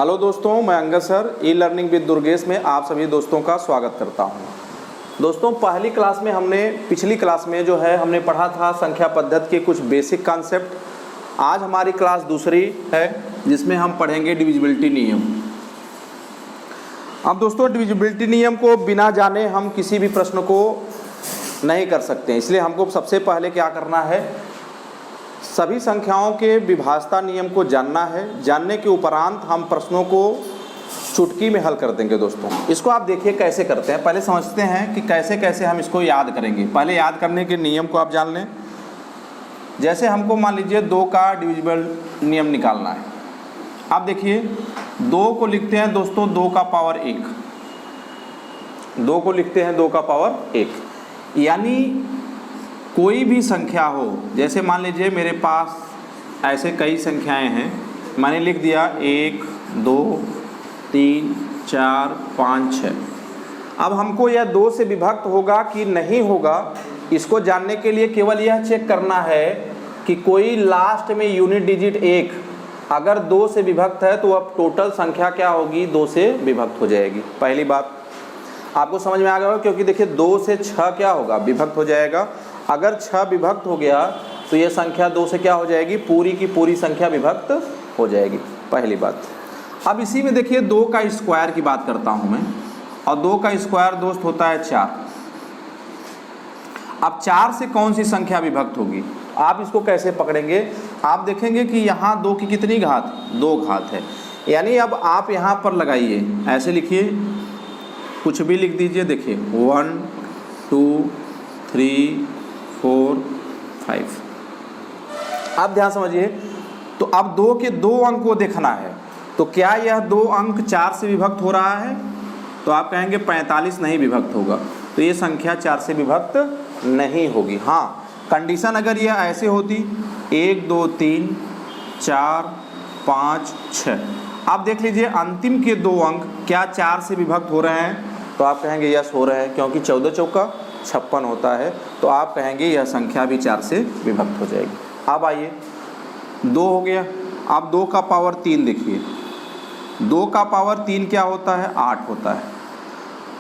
Hello दोस्तों, मैं Angad sir e learning with Durgesh में आप सभी दोस्तों का स्वागत करता हूं। दोस्तों, पहली क्लास में पिछली क्लास में जो है हमने पढ़ा था संख्या पद्धति के कुछ बेसिक कॉन्सेप्ट। आज हमारी क्लास दूसरी है जिसमें हम पढ़ेंगे डिविजिबिलिटी नियम। अब दोस्तों, डिविजिबिलिटी नियम को बिना जाने हम किसी भी प्रश्न को नहीं कर सकते, इसलिए हमको सबसे पहले क्या करना है, सभी संख्याओं के विभाज्यता नियम को जानना है। जानने के उपरांत हम प्रश्नों को चुटकी में हल कर देंगे। दोस्तों, इसको आप देखिए कैसे करते हैं। पहले समझते हैं कि कैसे कैसे हम इसको याद करेंगे। पहले याद करने के नियम को आप जान लें। जैसे हमको मान लीजिए 2 का डिविजिबल नियम निकालना है। आप देखिए 2 को लिखते हैं दोस्तों 2 का पावर 1। 2 को लिखते हैं 2 का पावर 1, यानी कोई भी संख्या हो, जैसे मान लीजिए मेरे पास ऐसे कई संख्याएं हैं, मैंने लिख दिया 1 2 3 4 5 6। अब हमको यह 2 से विभक्त होगा कि नहीं होगा, इसको जानने के लिए केवल यह चेक करना है कि कोई लास्ट में यूनिट डिजिट 1 अगर 2 से विभक्त है तो अब टोटल संख्या क्या होगी, 2 से विभक्त हो जाएगी। पहली बात आपको समझ में आ गया होगा, क्योंकि देखिए 2 से 6 क्या होगा, विभक्त हो जाएगा। अगर 6 विभक्त हो गया तो ये संख्या 2 से क्या हो जाएगी, पूरी की पूरी संख्या विभक्त हो जाएगी। पहली बात। अब इसी में देखिए 2 का स्क्वायर की बात करता हूं मैं, और 2 का स्क्वायर दोस्त होता है 4। अब 4 से कौन सी संख्या विभक्त होगी, आप इसको कैसे पकड़ेंगे। आप देखेंगे कि यहाँ 2 की कितनी घात, 2 घात है, यानी अब आप यहाँ पर लगाइए, ऐसे लिखिए, कुछ भी लिख दीजिए। देखिए 1 2 3 4 5। आप ध्यान समझिए। तो अब 2 के 2 अंक को देखना है, तो क्या यह 2 अंक 4 से विभक्त हो रहा है, तो आप कहेंगे 45 नहीं विभक्त होगा, तो ये संख्या 4 से विभक्त नहीं होगी। हाँ, कंडीशन अगर यह ऐसे होती 1 2 3 4 5 6, आप देख लीजिए अंतिम के 2 अंक क्या 4 से विभक्त हो रहे हैं, तो आप कहेंगे यस हो रहे हैं, क्योंकि 14 चौका 56 होता है, तो आप कहेंगे यह संख्या भी 4 से विभक्त हो जाएगी। अब आइए 2 हो गया। अब 2 का पावर 3 देखिए, 2 का पावर 3 क्या होता है, 8 होता है।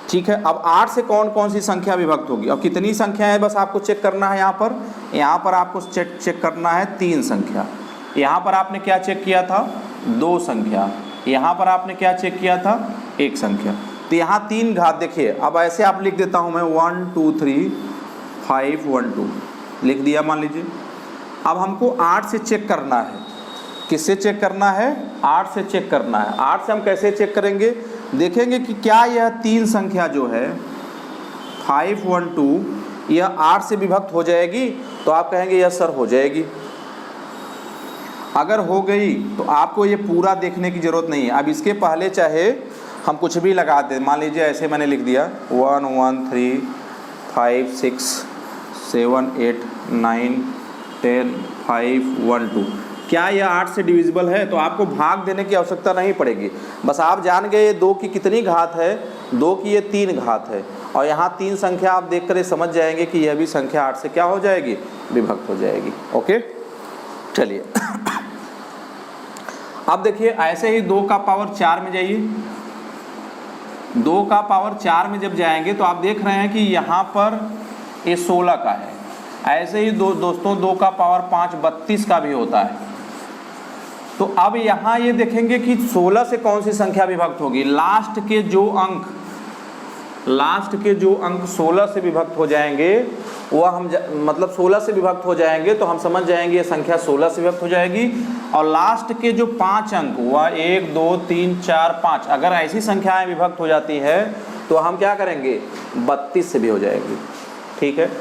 ठीक है, अब 8 से कौन कौन सी संख्या विभक्त होगी। अब कितनी संख्या है बस आपको चेक करना है। यहाँ पर आपको चेक करना है 3 संख्या। यहाँ पर आपने क्या चेक किया था, 2 संख्या। यहाँ पर आपने क्या चेक किया था, 1 संख्या। तो यहाँ 3 घात देखिए। अब ऐसे आप लिख देता हूँ मैं 1 2 3 5 1 2 लिख दिया मान लीजिए। अब हमको 8 से चेक करना है। किससे चेक करना है, 8 से चेक करना है। 8 से हम कैसे चेक करेंगे, देखेंगे कि क्या यह 3 संख्या जो है 5 1 2 यह 8 से विभक्त हो जाएगी, तो आप कहेंगे यस सर हो जाएगी। अगर हो गई तो आपको ये पूरा देखने की ज़रूरत नहीं है। अब इसके पहले चाहे हम कुछ भी लगा दें, मान लीजिए ऐसे मैंने लिख दिया 1 1 3 5 6 7 8 9 10 5 1 2। क्या यह 8 से डिविजिबल है, तो आपको भाग देने की आवश्यकता नहीं पड़ेगी। बस आप जान गए 2 की कितनी घात है, 2 की ये 3 घात है, और यहाँ 3 संख्या आप देख कर समझ जाएंगे कि यह भी संख्या 8 से क्या हो जाएगी, विभक्त हो जाएगी। ओके, चलिए अब देखिए ऐसे ही 2 का पावर 4 में जाइए। 2 का पावर 4 में जब जाएंगे तो आप देख रहे हैं कि यहाँ पर ये 16 का है। ऐसे ही दोस्तों 2 का पावर 5 32 का भी होता है। तो अब यहाँ ये देखेंगे कि 16 से कौन सी संख्या विभक्त होगी, लास्ट के जो अंक 16 से विभक्त हो जाएंगे वह हम मतलब 16 से विभक्त हो जाएंगे तो हम समझ जाएंगे ये संख्या 16 से विभक्त हो जाएगी। और लास्ट के जो 5 अंक वह 1 2 3 4 5 अगर ऐसी संख्याएं विभक्त हो जाती है तो हम क्या करेंगे, 32 से भी हो जाएगी। ठीक है,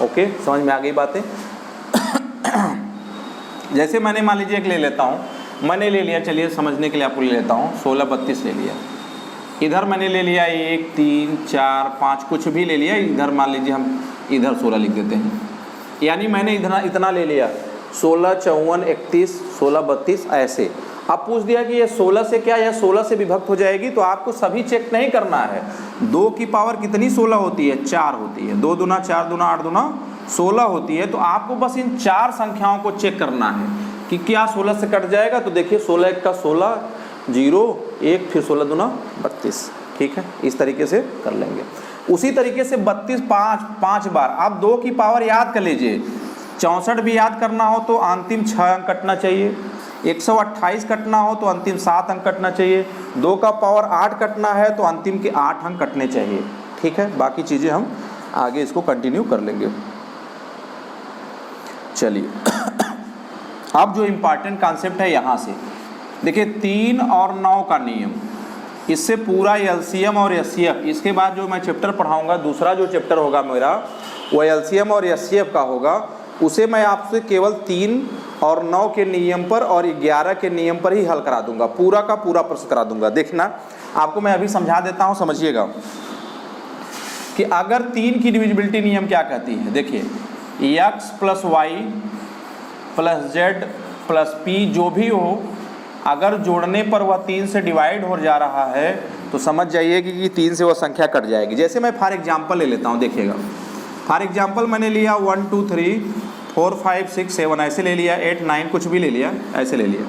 ओके, समझ में आ गई बातें। जैसे मैंने मान लीजिए एक ले लेता हूँ, मैंने ले लिया, चलिए समझने के लिए आपको ले लेता हूँ, 16 32 ले लिया। इधर मैंने ले लिया 1 3 4 5 कुछ भी ले लिया। इधर मान लीजिए हम इधर 16 लिख देते हैं, यानी मैंने इतना ले लिया 16 54 31 16 32 ऐसे। अब पूछ दिया कि ये 16 से क्या, यह 16 से विभक्त हो जाएगी, तो आपको सभी चेक नहीं करना है। 2 की पावर कितनी 16 होती है, 4 होती है। 2 दूना 4 दूना 8 दूना 16 होती है। तो आपको बस इन 4 संख्याओं को चेक करना है कि क्या 16 से कट जाएगा। तो देखिए 16 1 का 16, 0 1 फिर 16 दूना 32, ठीक है, इस तरीके से कर लेंगे। उसी तरीके से 32 5 बार आप 2 की पावर याद कर लीजिए। 64 भी याद करना हो तो अंतिम 6 अंक कटना चाहिए, 128 कटना हो तो अंतिम 7 अंक कटना चाहिए, 2 का पावर 8 कटना है तो अंतिम के 8 अंक कटने चाहिए, ठीक है। बाकी चीज़ें हम आगे इसको कंटिन्यू कर लेंगे। चलिए अब जो इम्पॉर्टेंट कॉन्सेप्ट है यहाँ से देखिए, 3 और 9 का नियम, इससे पूरा एलसीएम और एचसीएफ, इसके बाद जो मैं चैप्टर पढ़ाऊँगा दूसरा जो चैप्टर होगा मेरा वो एलसीएम और एचसीएफ का होगा, उसे मैं आपसे केवल 3 और 9 के नियम पर और 11 के नियम पर ही हल करा दूंगा, पूरा का पूरा प्रश्न करा दूंगा। देखना आपको मैं अभी समझा देता हूँ, समझिएगा कि अगर 3 की डिविजिबिलिटी नियम क्या कहती है। देखिए x + y + z + p जो भी हो, अगर जोड़ने पर वह 3 से डिवाइड हो जा रहा है तो समझ जाइए कि 3 से वह संख्या कट जाएगी। जैसे मैं फॉर एग्जांपल ले लेता हूँ, देखिएगा फॉर एग्जांपल मैंने लिया 1 2 3 4 5 6 7 ऐसे ले लिया, 8 9 कुछ भी ले लिया, ऐसे ले लिया।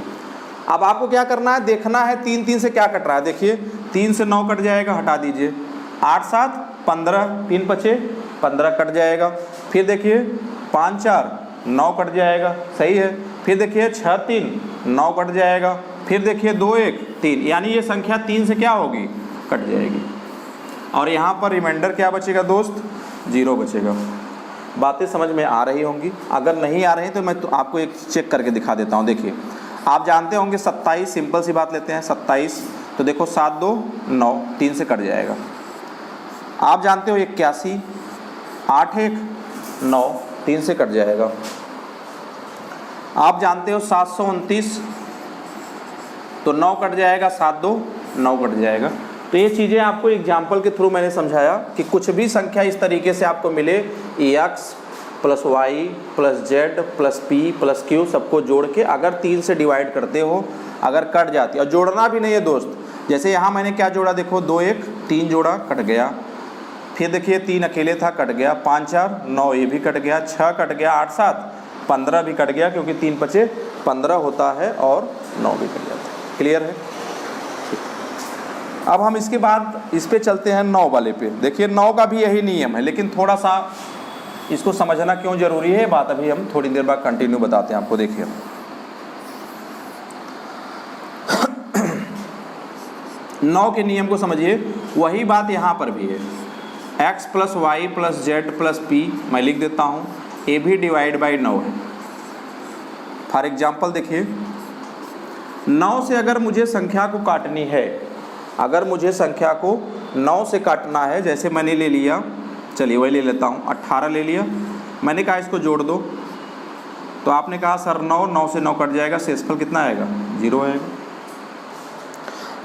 अब आपको क्या करना है, देखना है 3 3 से क्या कट रहा है। देखिए 3 से 9 कट जाएगा, हटा दीजिए, 8 7 15, 3 5 15 कट जाएगा। फिर देखिए 5 4 9 कट जाएगा, सही है। फिर देखिए 6 3 9 कट जाएगा। फिर देखिए 2 1 3, यानी ये संख्या 3 से क्या होगी, कट जाएगी। और यहाँ पर रिमाइंडर क्या बचेगा दोस्त, 0 बचेगा। बातें समझ में आ रही होंगी, अगर नहीं आ रही तो मैं तो आपको एक चेक करके दिखा देता हूँ। देखिए आप जानते होंगे 27, सिंपल सी बात लेते हैं 27, तो देखो 7 2 9 3 से कट जाएगा। आप जानते हो 81, 8 1 9 3 से कट जाएगा। आप जानते हो 729, तो 9 कट जाएगा, 7 2 9 कट जाएगा। तो ये चीज़ें आपको एग्जाम्पल के थ्रू मैंने समझाया कि कुछ भी संख्या इस तरीके से आपको मिले, x + y + z + p + q सबको जोड़ के अगर 3 से डिवाइड करते हो, अगर कट जाती है, और जोड़ना भी नहीं है दोस्त। जैसे यहाँ मैंने क्या जोड़ा, देखो 2 1 3 जोड़ा, कट गया। फिर देखिए 3 अकेले था, कट गया। 5 4 9 ये भी कट गया। 6 कट गया। 8 7 15 भी कट गया, क्योंकि 3 5 15 होता है और 9 भी कट जाता है। क्लियर है। अब हम इसके बाद इस पे चलते हैं 9 वाले पे। देखिए 9 का भी यही नियम है, लेकिन थोड़ा सा इसको समझना क्यों जरूरी है, बात अभी हम थोड़ी देर बाद कंटिन्यू बताते हैं आपको। देखिए 9 के नियम को समझिए, वही बात यहाँ पर भी है। x + y + z + p मैं लिख देता हूँ, ये भी डिवाइड बाई 9 है। फॉर एग्जाम्पल देखिए 9 से अगर मुझे संख्या को काटनी है, अगर मुझे संख्या को 9 से काटना है, जैसे मैंने ले लिया, चलिए वही ले लेता हूँ, 18 ले लिया। मैंने कहा इसको जोड़ दो, तो आपने कहा सर 9 से 9 कट जाएगा, शेषफल कितना आएगा, 0 आएगा।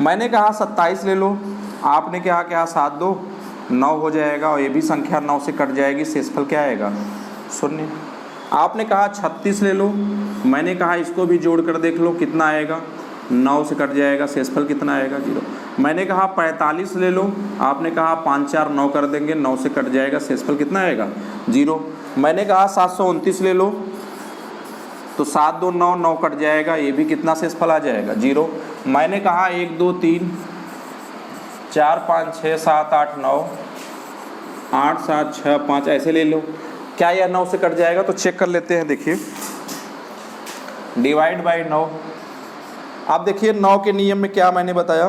मैंने कहा 27 ले लो, आपने कहा 7 2 9 हो जाएगा, और ये भी संख्या 9 से कट जाएगी, शेषफल क्या आएगा, 0। आपने कहा 36 ले लो, मैंने कहा इसको भी जोड़ कर देख लो कितना आएगा, 9 से कट जाएगा, शेषफल कितना आएगा, 0। मैंने कहा 45 ले लो, आपने कहा 5 4 9 कर देंगे, 9 से कट जाएगा, शेषफल कितना आएगा, 0। मैंने कहा 729 ले लो, तो 7 2 9 9 कट जाएगा, ये भी कितना शेषफल आ जाएगा, 0। मैंने कहा 1 2 3 4 5 6 7 8 9 8 7 6 5 ऐसे ले लो, क्या यह 9 से कट जाएगा, तो चेक कर लेते हैं। देखिए डिवाइड बाई 9। अब देखिए 9 के नियम में क्या मैंने बताया,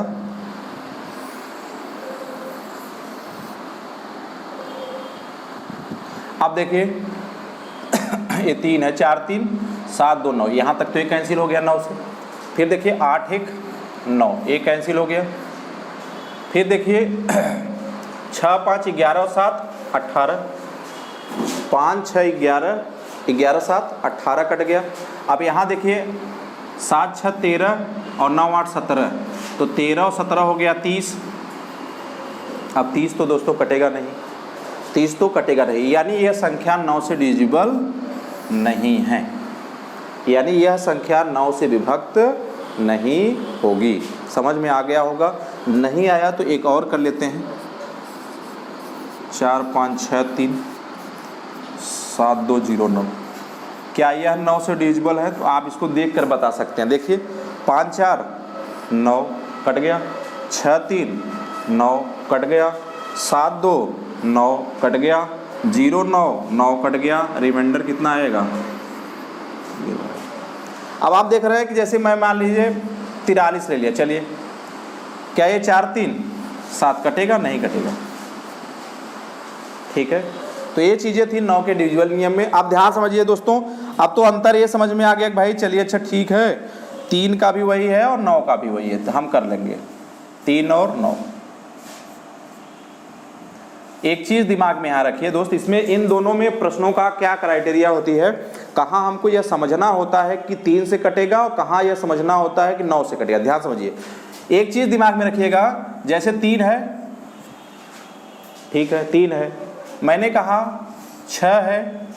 अब देखिए ये 3 है, 4 3 7 2 9, यहाँ तक तो ये कैंसिल हो गया 9 से। फिर देखिए 8 1 9, ये कैंसिल हो गया। फिर देखिए 6 5 11 7 18, 5 6 11 11 7 18 कट गया। अब यहाँ देखिए 7 6 13 और 9 8 17, तो 13 और 17 हो गया 30। अब 30 तो दोस्तों कटेगा नहीं, 30 तो कटेगा नहीं, यानी यह संख्या 9 से डिविजिबल नहीं है, यानी यह संख्या 9 से विभक्त नहीं होगी। समझ में आ गया होगा, नहीं आया तो एक और कर लेते हैं। 4 5 6 3 7 2 0 9, क्या यह 9 से डिविजिबल है, तो आप इसको देख कर बता सकते हैं। देखिए 5 4 9 कट गया, 6 3 9 कट गया, 7 2 9 कट गया, 0 9 9 कट गया, रिमाइंडर कितना आएगा। अब आप देख रहे हैं कि जैसे मैं मान लीजिए 43 ले लिया, चलिए क्या ये 4 3 7 कटेगा, नहीं कटेगा, ठीक है। तो ये चीज़ें थी 9 के डिविजिबल नियम में। आप ध्यान समझिए दोस्तों, अब तो अंतर ये समझ में आ गया कि भाई चलिए अच्छा ठीक है, 3 का भी वही है और 9 का भी वही है, तो हम कर लेंगे 3 और 9। एक चीज़ दिमाग में यहाँ रखिए दोस्त, इसमें इन दोनों में प्रश्नों का क्या क्राइटेरिया होती है, कहाँ हमको यह समझना होता है कि 3 से कटेगा और कहाँ यह समझना होता है कि 9 से कटेगा। ध्यान समझिए, एक चीज़ दिमाग में रखिएगा, जैसे 3 है, ठीक है 3 है, मैंने कहा 6 है,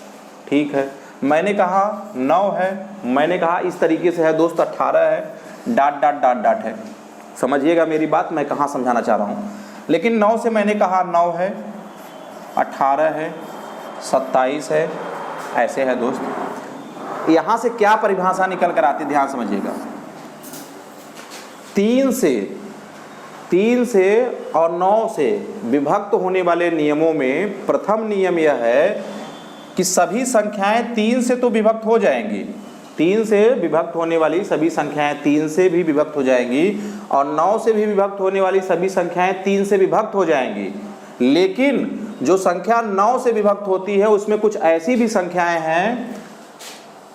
ठीक है, मैंने कहा 9 है, मैंने कहा इस तरीके से है दोस्त 18 है, डाट डाट डाट डाट है। समझिएगा मेरी बात, मैं कहाँ समझाना चाह रहा हूँ। लेकिन 9 से मैंने कहा 9 है, 18 है, 27 है, ऐसे है दोस्त। यहाँ से क्या परिभाषा निकल कर आती, ध्यान समझिएगा। 3 से और 9 से विभक्त होने वाले नियमों में प्रथम नियम यह है कि सभी संख्याएं 3 से तो विभक्त हो जाएंगी, 3 से विभक्त होने वाली सभी संख्याएं 3 से भी विभक्त हो जाएंगी और 9 से भी विभक्त होने वाली सभी संख्याएं 3 से विभक्त हो जाएंगी। लेकिन जो संख्या 9 से विभक्त होती है उसमें कुछ ऐसी भी संख्याएं हैं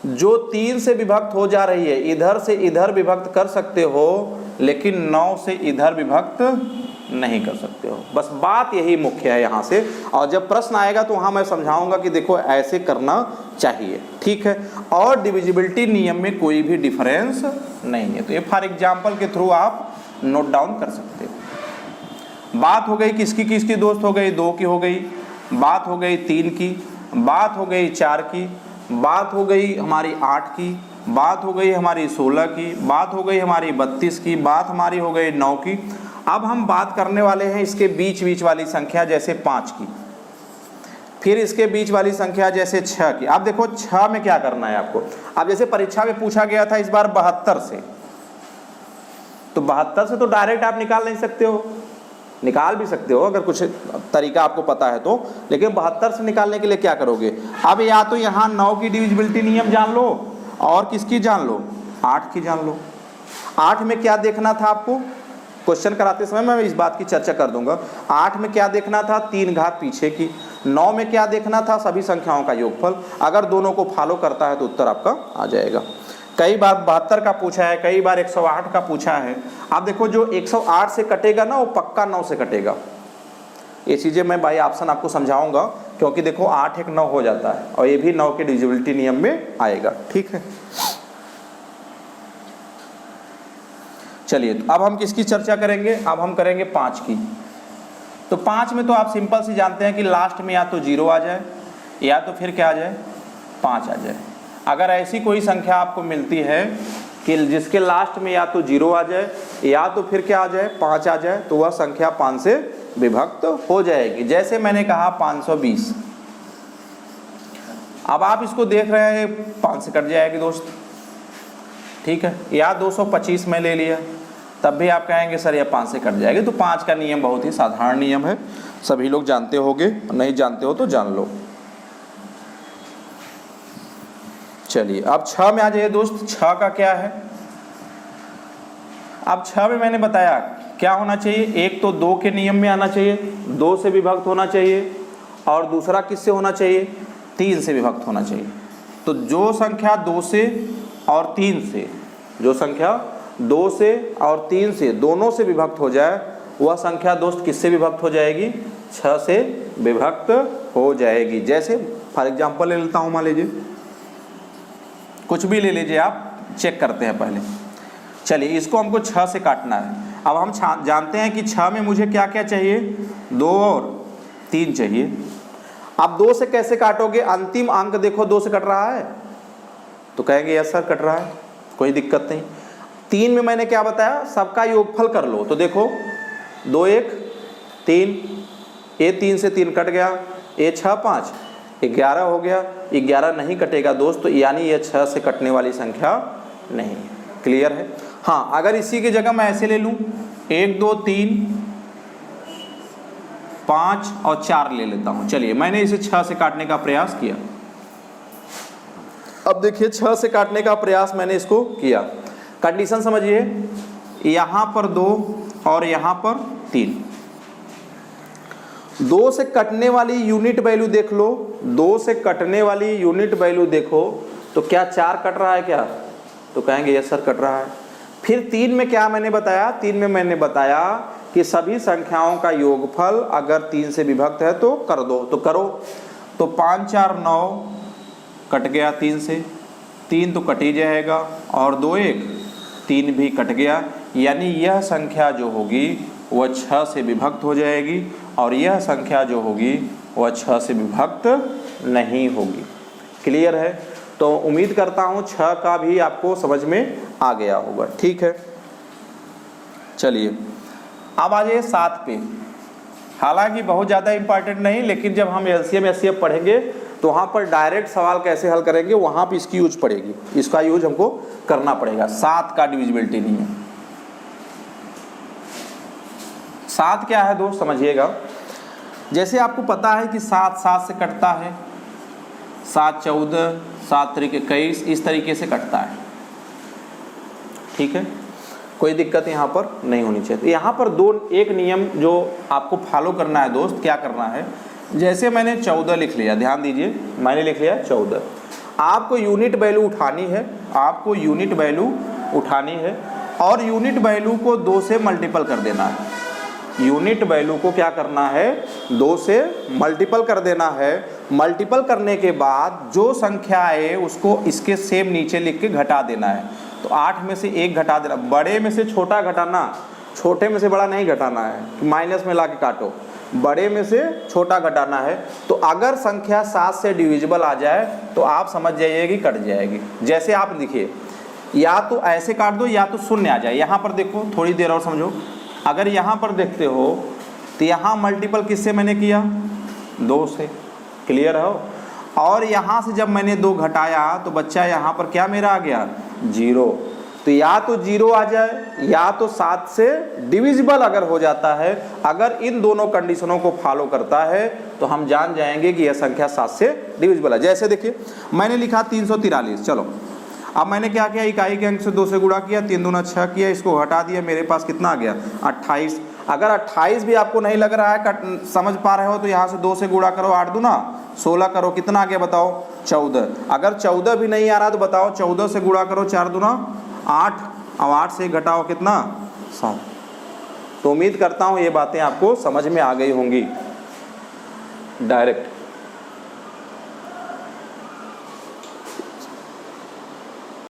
जो 3 से विभक्त हो जा रही है, इधर से इधर विभक्त कर सकते हो लेकिन 9 से इधर विभक्त नहीं कर सकते हो। बस बात यही मुख्य है यहाँ से, और जब प्रश्न आएगा तो वहाँ मैं समझाऊंगा कि देखो ऐसे करना चाहिए, ठीक है। और डिविजिबिलिटी नियम में कोई भी डिफरेंस नहीं है, तो ये फॉर एग्जाम्पल के थ्रू आप नोट डाउन कर सकते हो। बात हो गई किसकी किसकी दोस्त, हो गई 2 की, हो गई बात, हो गई 3 की, बात हो गई 4 की, बात हो गई हमारी 8 की, बात हो गई हमारी 16 की, बात हो गई हमारी 32 की, बात हमारी हो गई 9 की। अब हम बात करने वाले हैं इसके बीच वाली संख्या जैसे 5 की, फिर इसके बीच वाली संख्या जैसे 6 की। अब देखो 6 में क्या करना है आपको। अब जैसे परीक्षा में पूछा गया था इस बार 72 से, तो 72 से तो डायरेक्ट आप निकाल नहीं सकते हो, निकाल भी सकते हो अगर कुछ तरीका आपको पता है तो, लेकिन 72 से निकालने के लिए क्या करोगे। अब या तो यहाँ 9 की डिविजिबिलिटी नियम जान लो और किसकी जान लो, 8 की जान लो। 8 में क्या देखना था आपको, क्वेश्चन कराते समय मैं इस बात की चर्चा कर दूंगा। 8 में क्या देखना था, 3 घात पीछे की। 9 में क्या देखना था, सभी संख्याओं का योगफल। अगर दोनों को फॉलो करता है तो उत्तर आपका आ जाएगा। कई बार 72 का पूछा है, कई बार 108 का पूछा है। आप देखो जो 108 से कटेगा ना वो पक्का 9 से कटेगा। ये चीज़ें मैं बाई ऑप्शन आपको समझाऊंगा, क्योंकि देखो 8 1 9 हो जाता है और ये भी 9 के डिविजिबिलिटी नियम में आएगा, ठीक है। चलिए तो अब हम किसकी चर्चा करेंगे, अब हम करेंगे 5 की। तो 5 में तो आप सिंपल सी जानते हैं कि लास्ट में या तो 0 आ जाए या तो फिर क्या आ जाए, 5 आ जाए। अगर ऐसी कोई संख्या आपको मिलती है कि जिसके लास्ट में या तो 0 आ जाए या तो फिर क्या आ जाए, 5 आ जाए, तो वह संख्या 5 से विभक्त हो जाएगी। जैसे मैंने कहा 520, अब आप इसको देख रहे हैं 5 से कट जाएगी दोस्त, ठीक है। या 225 में ले लिया तब भी आप कहेंगे सर ये 5 से कट जाएगी। तो 5 का नियम बहुत ही साधारण नियम है, सभी लोग जानते होंगे, नहीं जानते हो तो जान लो। चलिए अब 6 में आ जाइए दोस्त। 6 का क्या है, अब 6 में मैंने बताया क्या होना चाहिए, एक तो 2 के नियम में आना चाहिए, 2 से विभक्त होना चाहिए, और दूसरा किससे होना चाहिए, 3 से विभक्त होना चाहिए। तो जो संख्या 2 से और 3 से, जो संख्या 2 से और 3 से दोनों से विभक्त हो जाए वह संख्या दोस्त किससे विभक्त हो जाएगी, 6 से विभक्त हो जाएगी। जैसे फॉर एग्जांपल ले लेता हूँ, मान लीजिए कुछ भी ले लीजिए, आप चेक करते हैं पहले। चलिए इसको हमको 6 से काटना है। अब हम जानते हैं कि 6 में मुझे क्या क्या चाहिए, 2 और 3 चाहिए। अब 2 से कैसे काटोगे, अंतिम अंक देखो 2 से कट रहा है तो कहेंगे यस सर कट रहा है, कोई दिक्कत नहीं। 3 में मैंने क्या बताया, सबका योगफल कर लो। तो देखो 2 1 3, ये 3 से 3 कट गया, ये 6 5 11 हो गया। 11 नहीं कटेगा दोस्त, यानी ये 6 से कटने वाली संख्या नहीं। क्लियर है। हाँ, अगर इसी की जगह मैं ऐसे ले लूँ 1 2 3 5 और 4 ले लेता हूँ। चलिए मैंने इसे 6 से काटने का प्रयास किया। अब देखिए 6 से काटने का प्रयास मैंने इसको किया। कंडीशन समझिए, यहाँ पर 2 और यहाँ पर 3। 2 से कटने वाली यूनिट वैल्यू देख लो, 2 से कटने वाली यूनिट वैल्यू देखो तो क्या 4 कट रहा है क्या? तो कहेंगे यस सर कट रहा है। फिर 3 में क्या मैंने बताया? 3 में मैंने बताया कि सभी संख्याओं का योगफल अगर 3 से विभक्त है तो कर दो, तो करो। तो 5 4 9 कट गया 3 से, 3 तो कट ही जाएगा और 2 1 3 भी कट गया, यानी यह संख्या जो होगी वह 6 से विभक्त हो जाएगी और यह संख्या जो होगी वह 6 से विभक्त नहीं होगी। क्लियर है? तो उम्मीद करता हूँ 6 का भी आपको समझ में आ गया होगा। ठीक है, चलिए अब आ जाइए 7 पे। हालांकि बहुत ज़्यादा इम्पॉर्टेंट नहीं, लेकिन जब हम एलसीएम एचसीएफ पढ़ेंगे तो वहाँ पर डायरेक्ट सवाल कैसे हल करेंगे वहाँ पर इसकी यूज पड़ेगी, इसका यूज हमको करना पड़ेगा। 7 का डिविजिबिलिटी नहीं है। 7 क्या है दोस्त समझिएगा, जैसे आपको पता है कि 7 7 से कटता है, 7 14 7 तरीके 21 इस तरीके से कटता है। ठीक है, कोई दिक्कत यहाँ पर नहीं होनी चाहिए। तो यहाँ पर एक नियम जो आपको फॉलो करना है दोस्त, क्या करना है, जैसे मैंने 14 लिख लिया, ध्यान दीजिए मैंने लिख लिया 14, आपको यूनिट वैल्यू उठानी है, आपको यूनिट वैल्यू उठानी है और यूनिट वैल्यू को 2 से मल्टीपल कर देना है। यूनिट वैल्यू को क्या करना है, 2 से मल्टीपल कर देना है। मल्टीपल करने के बाद जो संख्या है उसको इसके सेम नीचे लिख के घटा देना है। तो 8 में से 1 घटा देना, बड़े में से छोटा घटाना, छोटे में से बड़ा नहीं घटाना है, माइनस में ला के काटो, बड़े में से छोटा घटाना है। तो अगर संख्या 7 से डिविजिबल आ जाए तो आप समझ जाइए कि कट जाएगी। जैसे आप लिखिए, या तो ऐसे काट दो या तो शून्य आ जाए। यहाँ पर देखो, थोड़ी देर और समझो, अगर यहाँ पर देखते हो तो यहाँ मल्टीपल किससे मैंने किया, 2 से। क्लियर हो? और यहाँ से जब मैंने 2 घटाया तो बच्चा यहाँ पर क्या मेरा आ गया, 0। तो या तो 0 आ जाए या तो 7 से डिविजिबल अगर हो जाता है, अगर इन दोनों कंडीशनों को फॉलो करता है तो हम जान जाएंगे कि यह संख्या 7 से डिविजिबल है। जैसे देखिए मैंने लिखा 343, चलो अब मैंने क्या किया, इकाई के अंक से 2 से गुणा किया, 3 दूना 6 किया, इसको हटा दिया, मेरे पास कितना आ गया 28। अगर 28 भी आपको नहीं लग रहा है, समझ पा रहे हो, तो यहाँ से 2 से गुणा करो, 8 दूना 16 करो, कितना आ गया बताओ 14। अगर 14 भी नहीं आ रहा तो बताओ 14 से गुणा करो, 4 दूना 8, अब 8 से घटाओ कितना 7। तो उम्मीद करता हूँ ये बातें आपको समझ में आ गई होंगी डायरेक्ट।